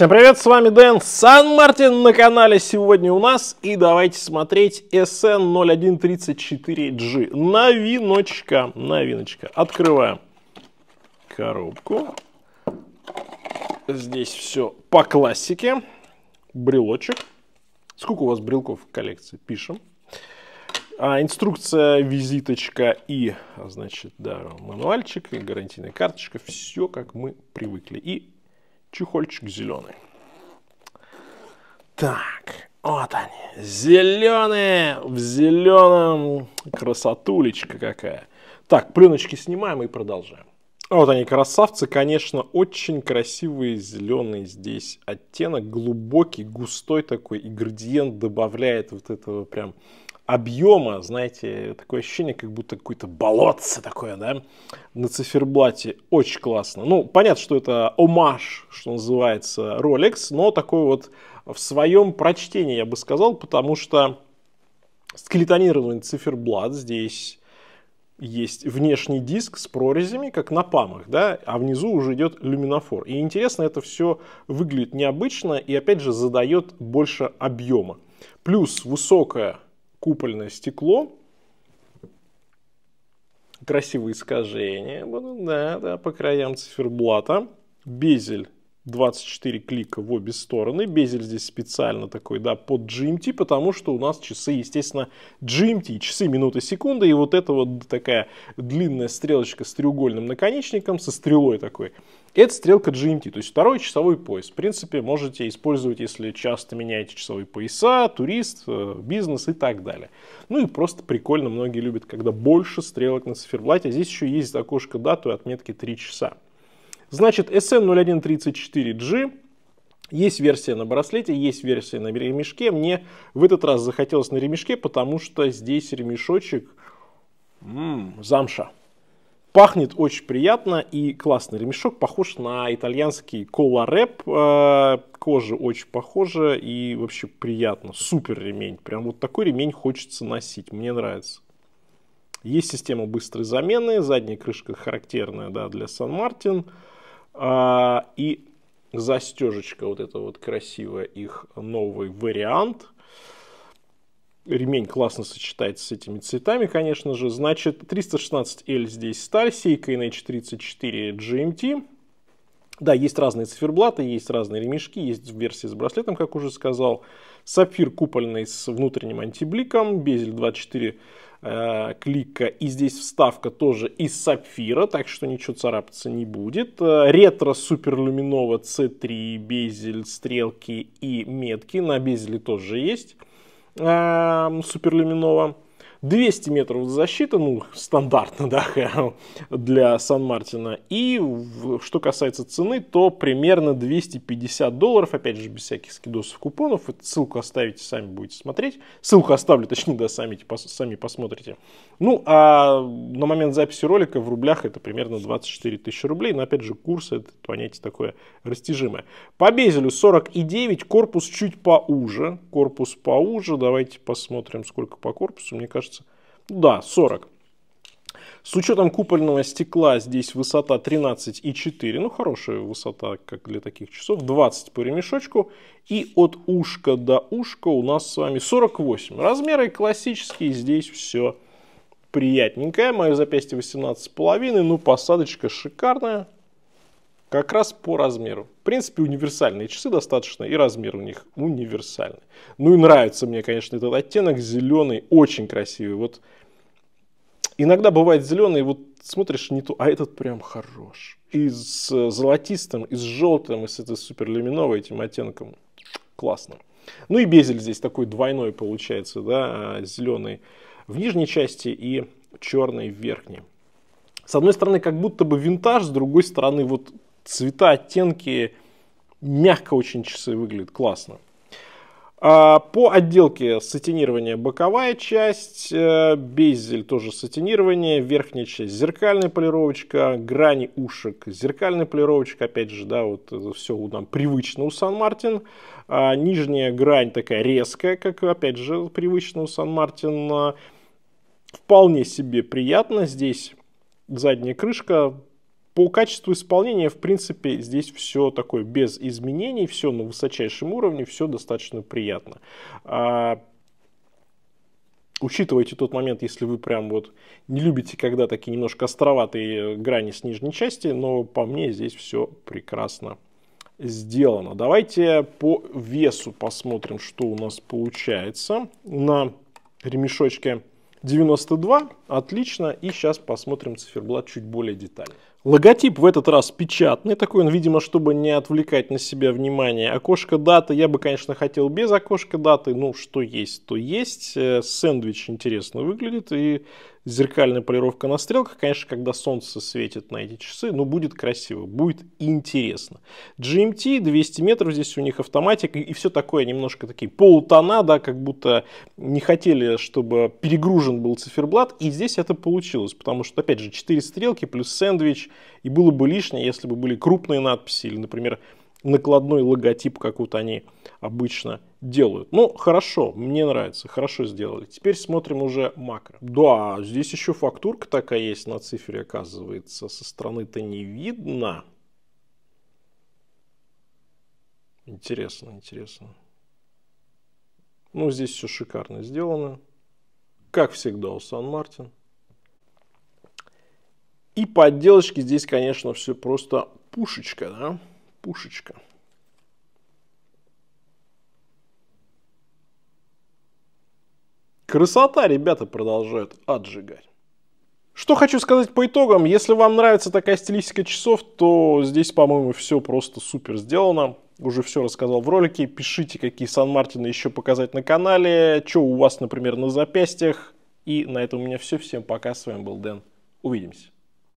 Всем привет, с вами Дэн, Сан-Мартин на канале сегодня у нас. И давайте смотреть SN0134G. Новиночка. Открываем коробку. Здесь все по классике. Брелочек. Сколько у вас брелков в коллекции? Пишем. Инструкция, визиточка и, значит, да, мануальчик, и гарантийная карточка. Все, как мы привыкли. И чехольчик зеленый. Так, вот они. Зеленые. В зеленом. Красотулечка какая. Так, пленочки снимаем и продолжаем. Вот они, красавцы, конечно, очень красивые зеленые здесь оттенок, глубокий, густой такой, и градиент добавляет вот этого прям объема, знаете, такое ощущение, как будто какое-то болотце такое, да, на циферблате. Очень классно. Ну, понятно, что это омаж, что называется, Rolex, но такой вот в своем прочтении, я бы сказал, потому что скелетонированный циферблат здесь. Есть внешний диск с прорезями, как на памах, да, а внизу уже идет люминофор. И интересно, это все выглядит необычно и, опять же, задает больше объема. Плюс высокое купольное стекло, красивые искажения, да, по краям циферблата, безель. 24 клика в обе стороны. Безель здесь специально такой, да, под GMT, потому что у нас часы, естественно, GMT, часы минуты секунды. И вот эта вот такая длинная стрелочка с треугольным наконечником, со стрелой такой. Это стрелка GMT, то есть второй часовой пояс. В принципе, можете использовать, если часто меняете часовые пояса, турист, бизнес и так далее. Ну и просто прикольно, многие любят, когда больше стрелок на циферблате. Здесь еще есть окошко дату и отметки 3 часа. Значит, SN0134G, есть версия на браслете, есть версия на ремешке. Мне в этот раз захотелось на ремешке, потому что здесь ремешочек замша. Пахнет очень приятно и классный ремешок, похож на итальянский Cola Wrap. Кожа очень похожа и вообще приятно. Супер ремень, прям вот такой ремень хочется носить, мне нравится. Есть система быстрой замены, задняя крышка характерная, да, для Сан-Мартин. И застежечка, вот это вот красивая, их новый вариант. Ремень классно сочетается с этими цветами, конечно же. Значит, 316L здесь сталь, сейка NH34 GMT. Да, есть разные циферблаты, есть разные ремешки, есть версии с браслетом, как уже сказал. Сапфир купольный с внутренним антибликом, безель 24 клика, и здесь вставка тоже из сапфира, так что ничего царапаться не будет. Ретро суперлюминова C3, безель, стрелки и метки, на безеле тоже есть суперлюминова. 200 метров защиты, ну, стандартно, да, для Сан-Мартина. И что касается цены, то примерно $250, опять же, без всяких скидосов, купонов. Ссылку оставите, сами будете смотреть. Ссылку оставлю, точнее, да, сами посмотрите. Ну, а на момент записи ролика в рублях это примерно 24 тысячи рублей. Но, опять же, курс, это понятие такое растяжимое. По безелю 49, корпус чуть поуже. Давайте посмотрим, сколько по корпусу, мне кажется. Да, 40. С учетом купольного стекла здесь высота 13,4. Ну, хорошая высота, как для таких часов. 20 по ремешочку. И от ушка до ушка у нас с вами 48. Размеры классические. Здесь все приятненькое. Мое запястье 18,5. Ну, посадочка шикарная. Как раз по размеру. В принципе, универсальные часы достаточно, и размер у них универсальный. Ну и нравится мне, конечно, этот оттенок зеленый, очень красивый. Вот иногда бывает зеленый, вот смотришь не то, а этот прям хорош. И с золотистым, и с желтым, и с этой суперлюминовой этим оттенком. Классно. Ну и безель здесь такой двойной получается, да, зеленый в нижней части и черный в верхней. С одной стороны, как будто бы винтаж, с другой стороны, вот цвета, оттенки, мягко очень часы выглядят, классно. По отделке сатинирование боковая часть, безель тоже сатинирование, верхняя часть зеркальная полировочка, грани ушек зеркальная полировочка, опять же, да, вот это все нам привычно у Сан-Мартин. Нижняя грань такая резкая, как опять же привычно у Сан-Мартин. Вполне себе приятно. Здесь задняя крышка. По качеству исполнения, в принципе, здесь все такое без изменений, все на высочайшем уровне, все достаточно приятно. Учитывайте тот момент, если вы прям вот не любите, когда такие немножко островатые грани с нижней части, но по мне здесь все прекрасно сделано. Давайте по весу посмотрим, что у нас получается. На ремешочке 92, отлично. И сейчас посмотрим циферблат чуть более детально. Логотип в этот раз печатный, такой он, видимо, чтобы не отвлекать на себя внимание. Окошко даты я бы, конечно, хотел без окошка даты, ну, что есть, то есть. Сэндвич интересно выглядит, и зеркальная полировка на стрелках, конечно, когда солнце светит на эти часы, ну, будет красиво, будет интересно. GMT, 200 метров, здесь у них автоматика, и все такое, немножко такие полутона, да, как будто не хотели, чтобы перегружен был циферблат, и здесь это получилось, потому что, опять же, 4 стрелки плюс сэндвич, и было бы лишнее, если бы были крупные надписи или, например, накладной логотип, как вот они обычно делают. Ну, хорошо, мне нравится, хорошо сделали. Теперь смотрим уже макро. Да, здесь еще фактурка такая есть на цифре, оказывается. Со стороны-то не видно. Интересно, интересно. Ну, здесь все шикарно сделано. Как всегда у Сан Мартин. И по отделочке здесь, конечно, все просто пушечка, да? Пушечка. Красота, ребята, продолжают отжигать. Что хочу сказать по итогам. Если вам нравится такая стилистика часов, то здесь, по-моему, все просто супер сделано. Уже все рассказал в ролике. Пишите, какие Сан Мартины еще показать на канале. Что у вас, например, на запястьях. И на этом у меня все. Всем пока. С вами был Дэн. Увидимся.